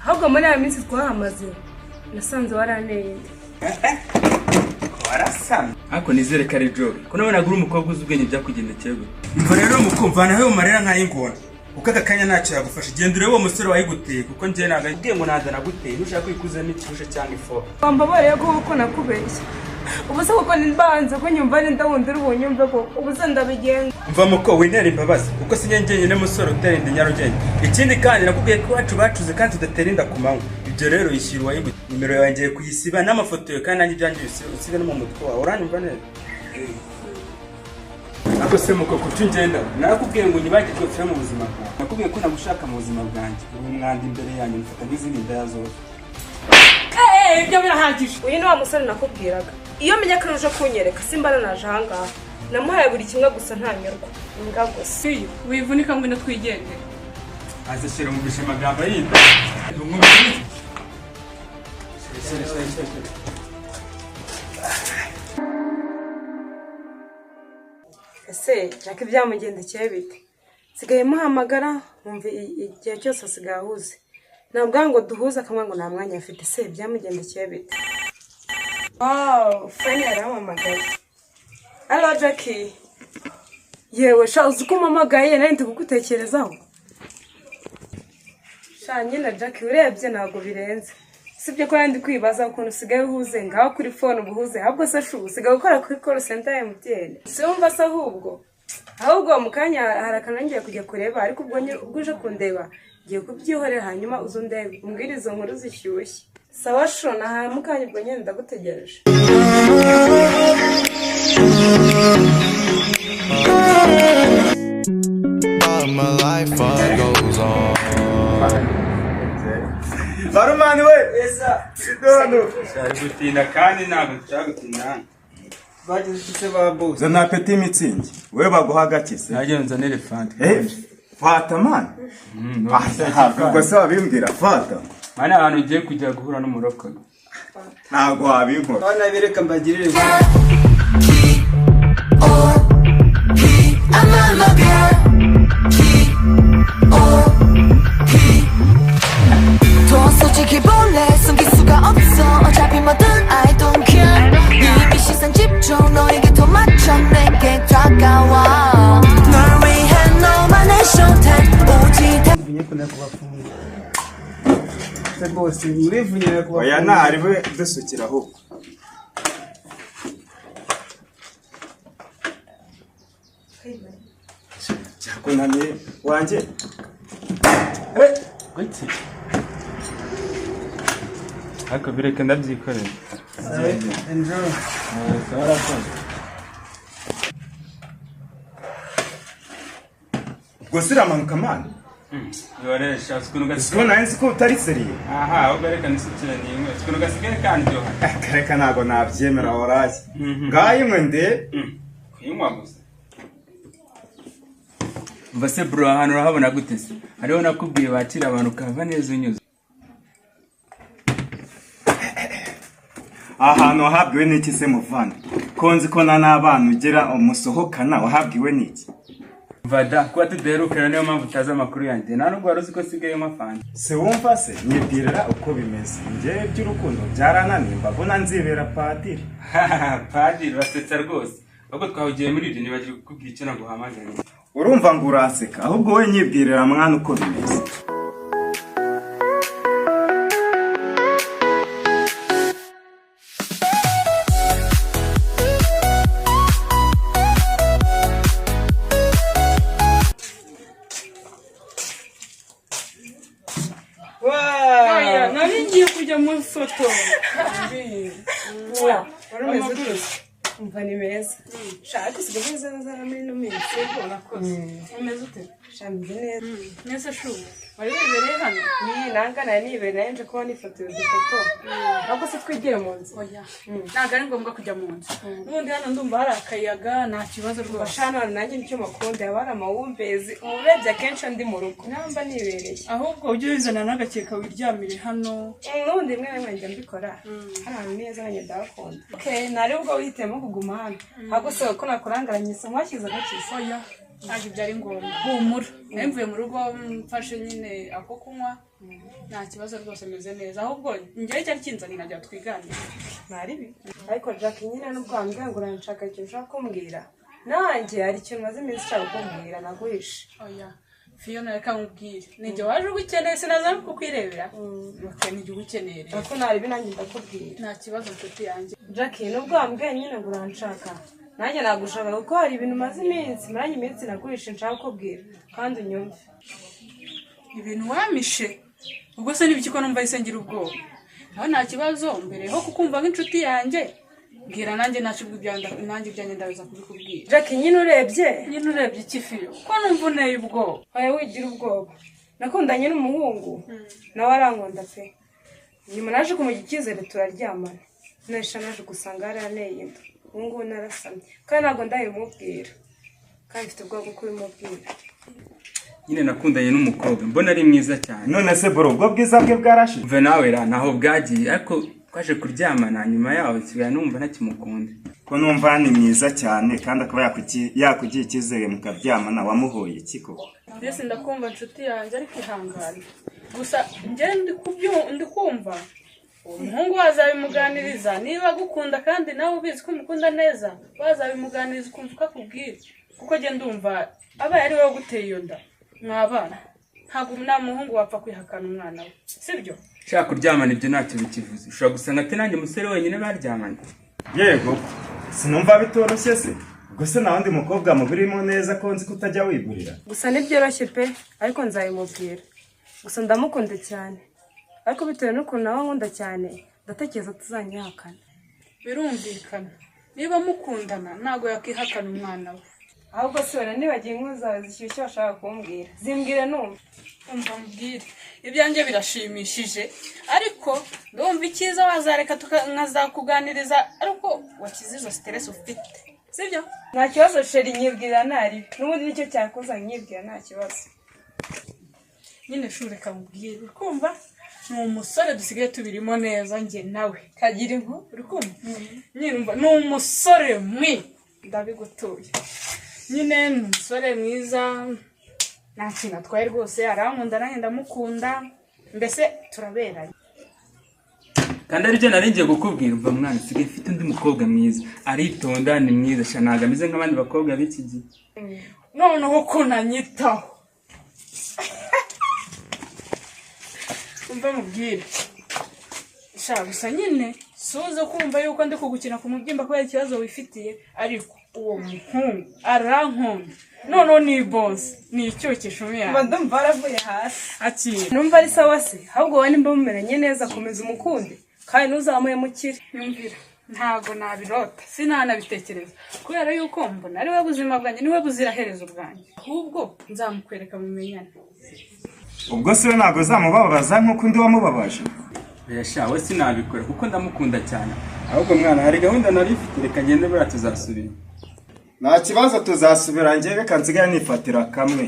ahubwo muri ya minsi twahamaze nasanze waraneye warasana ako nizere kare job ko nabona guri umukobwa uzubwenye byakugendekeye imvo rero mukumvana he umarera nkayingona ukaka kanya ntacyo yagufasha genda urebe uwo musore wayiguteye kuko ngiye nagagiye ngo nazana guteye nushaka kwikuza n'ikirusha cyangwa ifo bambabareye ko nakubeshya ubuse kuko nimbanze ko nyumva ndawundira ubunyumve ko ubuse ndabigenga mva muko winera imbabazi kuko sinyengenye n'umusore uterinde nyarugenge ikindi kandi nakubwiye ko wacu bacuze kandi tudaterinda kumanywa ibyo rero yishyira wayiguteye nimero yanjye kuyisiba n'amafoto kandi nanjye byangise usibe no mu mutwe wawe uranyumva neza ako se muko kucungenda nakubwiye ngo nyibagirwe fira mu buzima bwawe nakubwiye ko nagushaka mu buzima bwanjye uri mwandi imbere yanyu mfata nk'izindi ndaya zose ibyo birahagije uyu ni wa musore nakubwiraga iyo menya ko uje kunyereka simbana naje ahangaha namuhaye buri kimwe gusa ntanyurwa imbwa gusa wivunika ngo twigende azashira mu bishamagambo yinda ese jake byamugendekeye bite sigaye muhamagara wumva igihe cyose asigaye ahuze ntabwo ngo duhuze akamwe ngo nta mwanya afite se byamugendekeye bite fani yarampamagaye alo jackie yewe sha uzi ko umpamagaye nari ndi kugutekerezaho sha nyine jackie urebye ntabwo birenze sibyo ko yandi kwibaza ukuntu usigaye uhuze ngaho kuri phone ubuhuze ahubwo se shu usigaye gukora kuri call center ya MTN si wumva se ahubwo mu kanya harakanangiye kujya kureba ariko ubwo uje kundeba ngiye kubyihorera hanyuma uzundebe umbwire izo nkuru zishyushye sawa shu nahaye mu kanya ubwo nyine ndagutegereje Barumani we sidono cyari gutinda kandi ntabwo cyagutinda bagize ikise ba boss zana peti mitsingi we baguha gakise najye nzana elephant fata man ubwo se wabimbwira fata mana abantu ugiye kujya guhura n'umuroko ntabwo wabinkora bana bireka mbagirire 솔직히 볼래 숨길 수가 없어 어차피 뭐든 I don't care 이미 시선 집중 너에게 더 맞춰 내게 다가와 널 위해 너만의 showtime 오지 다 bose urivunyira kuba oya ntari we dusukira aho cyakunamye wanjye gute ako bireka ndabyikorera enjoy gusira manuka man yore shas kuno gasiko nansi ko utari seriye aha ubereka nisukira nimwe kuno gasigare kandi byo kareka nago nabyemera oraye ngayi mwende kwimwa gusa mbase bro ahantu urahabona gute se hariho nakubwiye bakira abantu kava neza unyuze ahantu wahabwiwe n'iki se muvana konzi ko n'abana ugera umusohokana wahabwiwe n'iki vada kuba tuderukana niyo mpamvu utazi amakuru yanjye nta nubwo wari uzi ko sigaye mafandi se wumva se nyibwirira uko bimeze njyewe by'urukundo byarananiye mbabona nzibera padiri padiri basetsa rwose ahubwo twahugiye muri ibyo ntibagiye kukubwira icyo naguhamagariye urumva ngo uranseka ahubwo we nyibwirira mwana uko bimeze nari ngiye kujya mu foto umva ni meza shaka usigaye neza muri no minsi urakoze umeze ute shameze neza nese shu wari wibereye hano nangana nibereye nje kuba nifotoye udufoto ahubwo se twigire mu nzu oya ntabwo ari ngombwa kujya mu nzu n'ubundi hano ndumva hari akayaga nta kibazo rwose bashana nanjye nicyo makunda yaba ari amawumbezi umurebye akenshi ndi mu rugo namba nibereye ahubwo ujye wizana n'agakeka wiryamire hano n'ubundi rimwe na rimwe njya mbikora hano hantu neza nanjye ndahakunda nari ubwo wihitiyemo kuguma hano ahubwo se ko nakurangaranye isomo washyize agakisi oya ntabwo byari ngombwa humura nari mvuye mu rugo mfashe nyine ako kunywa nta kibazo rwose meze neza ahubwo njyewe cyari kinzanye najya twiganira ntaribi ariko Jack nyine nubwo wambwira ngo uranshaka ikintu ushaka kumbwira nanjye hari ikintu maze iminsi ushaka kumbwira naguhishe. oya Fiona reka nkubwire nijye waje ugukeneye sinaza kukwirebera nijye ugukeneye rero ariko ntaribi nanjye ndakubwira nta kibazo nshuti yanjye. Jack nubwo wambwira nyine ngo uranshaka nanjye nagushaka kuko hari ibintu maze iminsi maranye iminsi naguhishe nshaka kubwira kandi unyumve. Ibintu wamishe ubwo se n'ibiki ko numva isengira ubwoba naho nta kibazo mbere ho kukumva nk'inshuti yanjye mbwira nanjye nacubwa nanjye ibyanjye ndabiza kubikubwira. Jack nyine urebye iki Fiyo ko numva uneye ubwoba. oya wigira ubwoba nakundanye n'umuhungu nawe arankunda pe nyuma naje kumugira icyizere turaryamana nesha naje gusanga yaraneye inda ubu ngubu narasamye kandi ntabwo ndabimubwira kandi mfite ubwoba bwo kubimubwira. nyine nakundanye n'umukobwa mbona ari mwiza cyane. none se bro ubwo bwiza bwe bwarashize? Umva nawe ra ntaho bwagiye ariko twaje kuryamana nyuma yaho nsigaye numva ntakimukunda. ko numva ni mwiza cyane kandi akaba yakugiye icyizere mukaryamana wamuhoye iki koko? Mbese ndakumva nshuti yanjye ariko ihangane gusa njye ndi kumva umuhungu wazabimuganiriza niba agukunda kandi nawe ubizi ko umukunda neza wazabimuganiriza ukumva ko akubwira kuko njye ndumva abaye ari wowe guteye iyo nda mwabana ntabwo nta muhungu wapfa kwihakana umwana we sibyo? Shaka kuryamana ibyo ntacyo bikivuze ushobora gusanga ati nanjye umusore wenyine baryamanye. yego sinumva bitoroshye se ubwo se nta wundi mukobwa mubirimo neza ko nzi ko utajya wigurira? gusa ntibyoroshye pe ariko nzabimubwira gusa ndamukunda cyane ariko bitewe n'ukuntu nawe nkunda cyane ndatekereza tuzanyihakana. birumvikana niba mukundana ntabwo yakihakana umwana we ahubwo se wenda nibagiye inkuru zawe zishyushye bashaka kumbwira zimbwire numva. umva mbwire ibyanjye birashimishije ariko ndumva icyiza wazareka nkazakuganiriza ariko wakize izo stress ufite sibyo? nta kibazo sheri nyibwira ntari n'ubundi nicyo cyakuza nyibwira nta kibazo. nyine shureka mubwire kumva ni umusore dusigaye tubirimo neza njye nawe kagira inku uri kumva nyine umva ni umusore ndabigutuye nyine ni umusore mwiza nta kintu atwaye rwose arankunda nanjye ndamukunda mbese turaberanye. kandi aribyo nari ngiye kukubwira umva mwana usigaye ufite undi mukobwa mwiza aritonda ni mwiza sha ntabwo ameze nk'abandi bakobwa b'iki gihe. noneho ukuntu anyitaho umva mubwire sha gusa nyine suze kumva yuko ndi kugukina ku mubyimba kubera ikibazo wifitiye ariko uwo muhungu arankunda noneho ni bonse ni icyokesho mba ndumva aravuye hasi akira numva ari sawa se ahubwo wowe nimba mumeranye neza komeza umukunde kandi ntuzamuye mukire. nyumvira ntago nabirota sinanabitekereza kubera yuko mbona ari we buzima bwanjye niwe buziraherezo bwanjye ahubwo nzamukwereka mumenyane. ubwo se ntabwo uzamubabaza nk'uko undi wamubabaje? Sha we sinabikora kuko ndamukunda cyane ahubwo mwana hari gahunda nari mfite reka ngende buriya tuzasubira. nta kibazo tuzasubira njye reka nsigaye nifatira kamwe.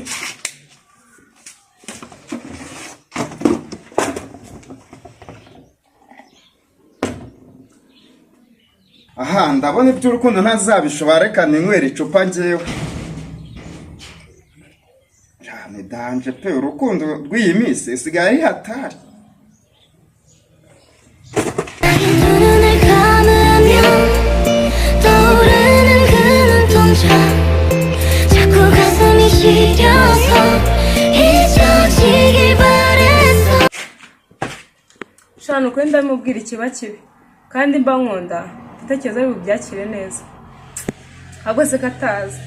aha ndabona iby'urukundo ntazabishobora reka ninywera icupa njyewe. ni danje pe urukundo rw'iyi minsi isigaye ari hatari. shana ukuri ndamubwira ikiba kibi kandi mba nkunda ndatekereza ari bubyakire neza ahubwo se katazi.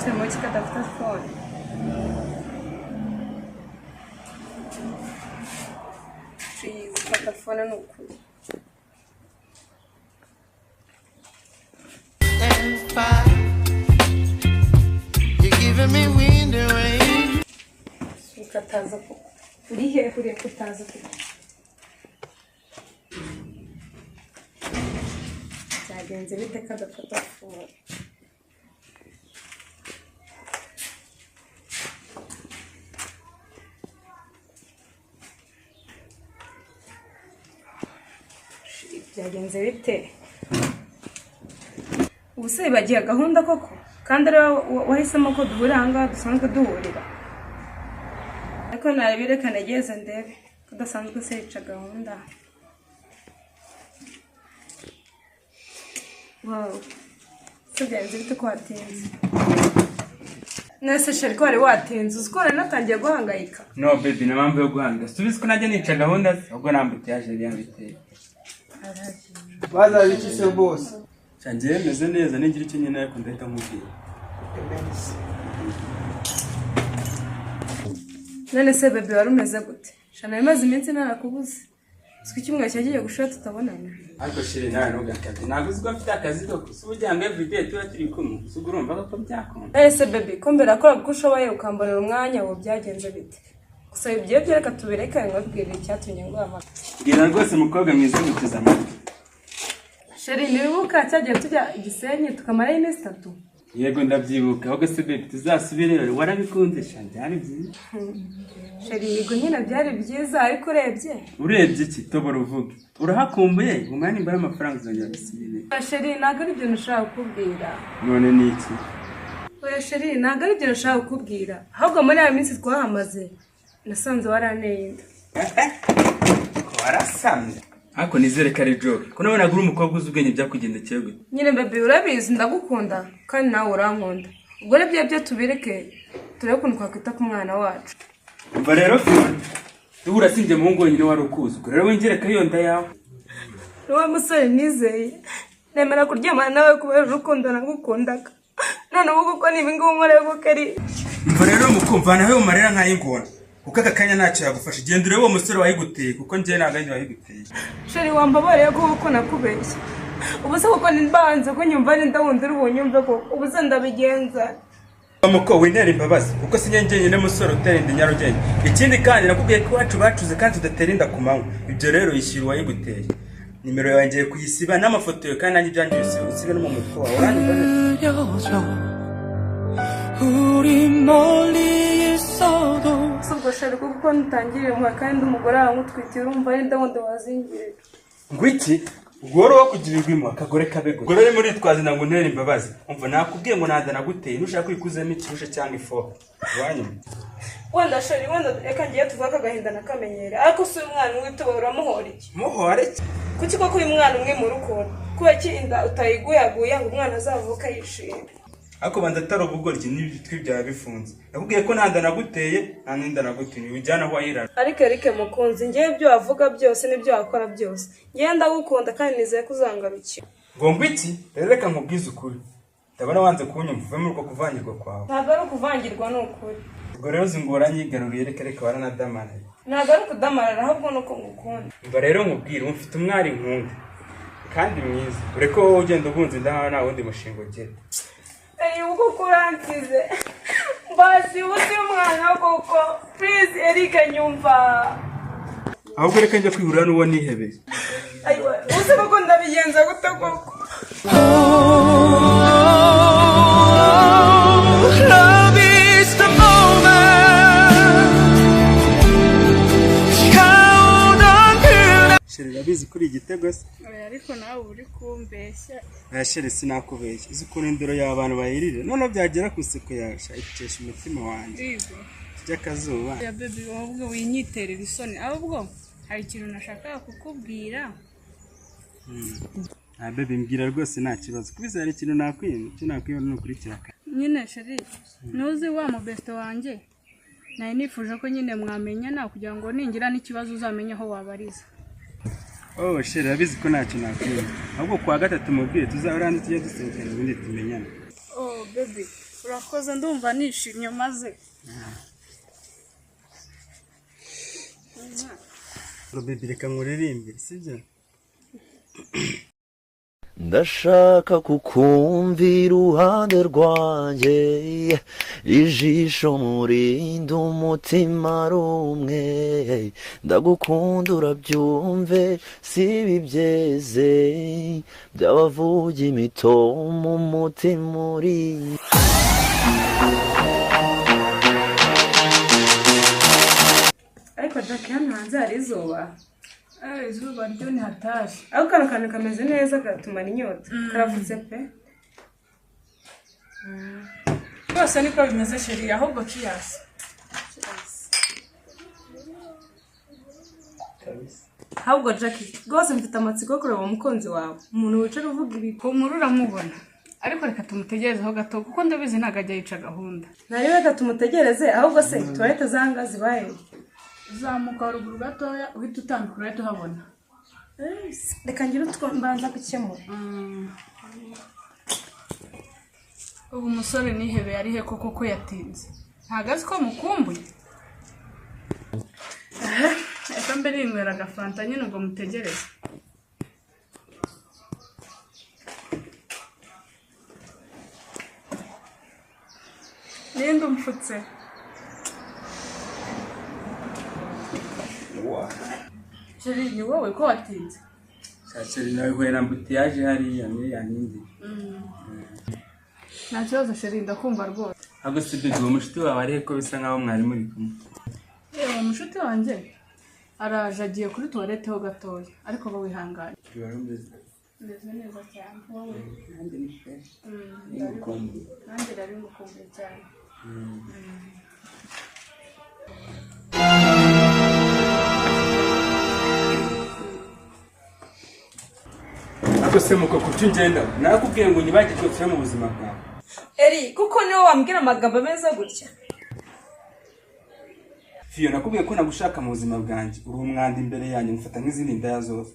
Sembra que cada tá fora. Fiz plataforma no cu. You're giving me wind and rain. Ukataza ko. Urihe kutaza ko. Byagenze bite kada plataforma. byagenze bite ubuse bagiye gahunda koko kandi rero wahisemo ko duhurira ahangaha dusanzwe duhurira ariko nabireka negeze ndebe kudasanzwe se yica gahunda wow se byagenze bite ko watinze nese sheri ko wari watinze uzi ko wari natangiye guhangayika no baby na mpamvu yo guhanga subize ko najya nica gahunda ubwo nambute yaje yambiteye bazabikise bose cyanje yemeze neza ningira icyo nyine ariko ndahita mubwira none se bebe wari umeze gute shana bimaze iminsi narakubuze siko kimwe cyagiye gushira tutabonana ariko shiri nawe ntugakate ntabwo uzi ko mfite akazi ko usubujyanga everyday tuba turi kumwe usuga urumva ko byakunda ese bebe ko mbere akora kuko ushoboye ukambonera umwanya wo byagenze bite gusa ibyo byereka tubirekane nkabwira icyatumye nguhamagara bwira rwose umukobwa mwiza guteza amatwi sheri nibuka cyagiye tujya Gisenyi tukamarayo iminsi 3 yego ndabyibuka ahubwo se baby tuzasubire warabikunze sha byari byiza sheri yego nyine byari byiza ariko urebye iki tobora uvuge urahakumbuye umwanya imbara amafaranga uzongera gusubire sheri ntabwo ari ibyo nashaka kukubwira none ni iki oya sheri ntabwo ari ibyo nashaka kukubwira ahubwo muri ya minsi twahamaze nasanze waraneye inda warasamye ako nizere ko ari joke ko nawe nagura umukobwa uzi ubwenge byakugendekeye gute nyine bebe urabizi ndagukunda kandi nawe urankunda ubwo rero byo tubireke turebe ukuntu twakwita ku mwana wacu umva rero Fiona duhura sinjye muhungu wenyine wari ukuzi ubwo rero wingereka iyo nda yawe niwe musore nizeye nemera kuryamana nawe kubera urukundo nagukundaga none ubu kuko nibingibi umurego ko ari umva rero mukumva nawe umarira nk'ayingona kuko aka kanya ntacyo yagufasha genda urebe uwo musore wayiguteye kuko njye ntabwo ari wayiguteye sheri wambabariye kuko nakubeshya ubu se kuko nimbanze ko nyumva ni ndawundi uri bunyumve ko ubu se ndabigenza muko wintera imbabazi kuko sinyengenye musore utera inda Nyarugenge ikindi kandi nakubwiye ko iwacu bacuze kandi tudatera inda ku manywa ibyo rero yishyira uwayiguteye nimero yawe ngiye kuyisiba n'amafoto yawe kandi nanjye ibyanjye byose usibe no mu mutwe wawe uranyumva ubwo sheri kuko ntangiriye mu kandi umugore wawe ngutwitira urumva ari ndawundi wazingirira ngwiki Ugoro wo kugirirwa imwa kagore kabego. Gore rero muri twazi nango ntera imbabazi. Umva nakubwiye ngo nanda naguteye nushaka kwikuzemo ikirusha cyangwa ifo. Wanyu. Wanda sheri wanda reka ngiye tuvuga agahinda nakamenyere. Ariko si umwana witubura uramuhora iki? Muhora iki? Kuki koko uyu mwana umwe mu rukundo? Kuba ki inda utayiguyaguye ngo umwana azavuka yishimye. Ako banda tarobugorye n'ibitwi bya bifunze. Nakubwiye ko nanda naguteye nta ninda nagutunye ujyana aho ayirara. Ariko mukunzi ngiye ibyo wavuga byose n'ibyo wakora byose. Ngiye ndagukunda kandi nizeye kuzangarukira. Ngomba iki? Reka nkubwize ukuri. Ndabona wanze kunyumva uve muri uko kuvangirwa kwawe. Ntabwo ari kuvangirwa n'ukuri. Ubwo rero zingoranye igaruriye reka waranadamara. Ntabwo ari kudamarara ahubwo nuko ngukunda. Umva rero nkubwire umfite umwari nkunda kandi mwiza. Ureko wowe ugenda ubunze nta wundi mushinga ugera. Uko kurangize basi uzi umwana koko please Erika nyumva ahubwo reka njye kwihurira n'uwo nihebeye ayiwe uzi koko ndabigenza gute koko love is the moment count on Sheri rabizi kuri igitego se ariko nawe uri kumbeshya Sheri sinakubeshya uzi ko indero y'abantu bayirire none byagera ku iseko yasha ikesha umutima wanjye tujya kazuba ya baby wowe winyiterera isoni ahubwo hari ikintu nashaka kukubwira baby mbwira rwose nta kibazo kubiza hari ikintu nakwima n'ukurikira nyine sheri nuzi wa mu best wanjye nayo nifuje ko nyine mwamenyana kugira ngo ningira n'ikibazo uzamenye aho wabariza Sheri rabizi ko ntacyo nakwima ahubwo kwa gatatu mubwiye tuzahora tujye dusohokana ubundi tumenyana baby urakoze ndumva nishimye maze baby reka nkuririmbire sibyo ndashaka kukumvira iruhande rwanjye ijisho murinda umutima rumwe ndagukunda urabyumve si bibyeze byabavuga imitomo umutima uri ariko Jack hano hanze hari izuba izuba ryo ni hatari. Aho kano kantu kameze neza gatumara inyota. Karavutse pe. Rwose niko bimeze sheri ahubwo kiyasi. Ahubwo Jackie, rwose mfite amatsiko yo kureba umukunzi wawe. Umuntu wicara uvuga ibiko Murura mubona. Ariko reka tumutegerezeho gato kuko ndabizi ntago ajya yica gahunda. Nari reka tumutegereze ahubwo se toilette zanga zibaye. Zamuka haruguru gatoya uhita utambika urahita uhabona. Reka ngire utwo mbanza gukemura. Ubu musore nihebe yari he koko ko yatinze. Ntago azi ko mukumbuye. Eka mbere inywera agafanta nyine ubwo mutegereze. Ninde umfutse? Sheri ni wowe ko watinze? Sheri nawe huye na mbutiyaje hariya muri ya nindi. Nta kibazo sheri ndakumva rwose. Ahubwo si byo uwo mushuti wawe ari ko bisa nkaho mwari muri kumwe. Yewe mushuti wanjye araje agiye kuri toilette ho gatoya ariko bo wihanganye. Ndeze neza cyane. Wowe Kandi ni pe. nanjye rari ngukumbuye cyane. Ako se muko kuki ngenda nakubwiye ngo nyibagirwe twe mu buzima bwawe. Eri, kuko niwe wambwira amagambo ameze gutya. Fiyo nakubwiye ko nagushaka mu buzima bwanjye. Uri umwanda imbere yanjye mufata nk'izindi ndaya zose.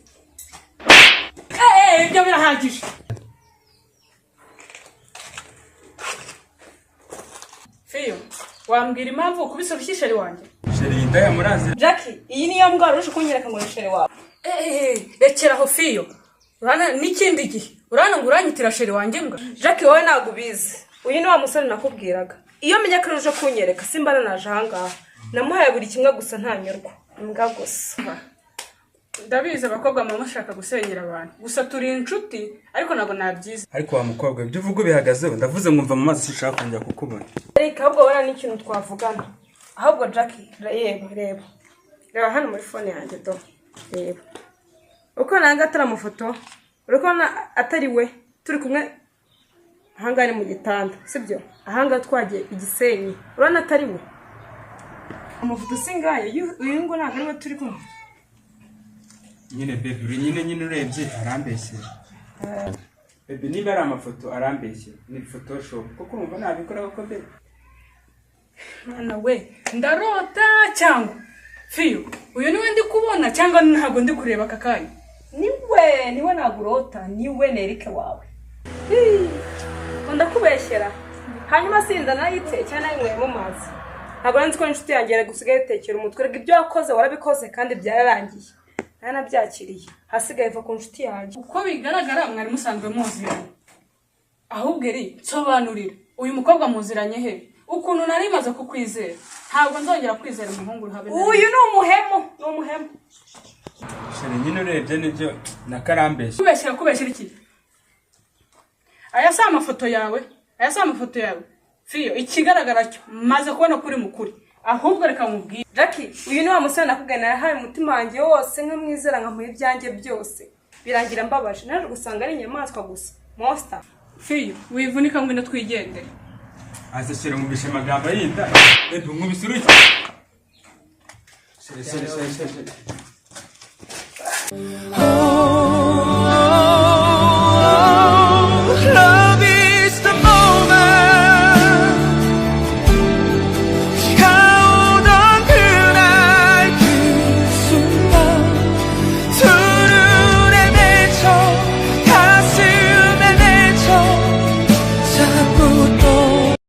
Ibyo birahagije. Fiyo, wambwira impamvu ukubise urushisheri wanjye? Sheri indaya murazi. Jackie, iyi niyo mbwa urusha kunyereka ngo nishere wawe. Rekeraho Fiyo. Urana n'ikindi gihe. Urana ngo uranyitira sheri wanjye mbwa. Jackie, wowe ntabwo ubizi. Uyu ni wa musore nakubwiraga. Iyo menya ko urusha kunyereka simbana naje ahangaha. Namuhaye buri kimwe gusa ntanyurwa. Imbwa gusa. Ndabizi abakobwa mama bashaka gusenyera abantu. Gusa turi inshuti ariko ntabwo nabyiza. Ariko wa mukobwa ibyo uvuga bihagazeho ndavuze ngo mva mu mazi sishaka kongera kukubona. Reka ahubwo wera n'ikintu twavugana. Ahubwo Jackie, reba. Reba hano muri phone yanjye do. Reba. Uko nanga ataramufoto. Uriko atari we turi kumwe ahangane mu gitanda, sibyo? Ahanga twagiye igisenyi. Urana atari we. Amafoto singaye uyu ngo ntago ari we turi kumwe. Nyine baby uri nyine urebye arambeshye. Baby niba ari amafoto arambeshye ni photoshop kuko umva nabikora ko baby. Mwana we, ndarota cyangwa Fiyo, uyu niwe ndi kubona cyangwa ntago ndi kureba akakanya? Niwe nagurota, niwe nerike wawe. Ndakubeshyera. Hanyuma sinda nayite cyane nyweye mu mazi. Ntabwo nzi ko inshuti yanjye gusigaye tekera umutwe ibyo wakoze warabikoze kandi byararangiye. Nana byakiriye. Hasigaye va ku inshuti yanjye. Uko bigaragara mwari musanzwe muziranye. Ahubwo eri sobanurira. Uyu mukobwa muziranye he? Ukuntu nari maze kukwizera. Ntabwo nzongera kwizera umuhungu habe. Uyu ni umuhemu. Sheri nyine urebye nibyo nakarambeshye. Kubeshyira iki? Aya si amafoto yawe. Fiyo, ikigaragara cyo maze kubona kuri mukuri. Ahubwo reka mubwire. Jackie, uyu ni wa musore nakugana yahaye umutima wanjye wose nkamwizera nkamuha ibyanjye byose. Birangira mbabaje. Naje gusanga ari inyamaswa gusa. Monster. Fiyo, wivunika ngo twigendere. Azashira mu bishe magambo yinda. Baby nkubisuruki. Sheri.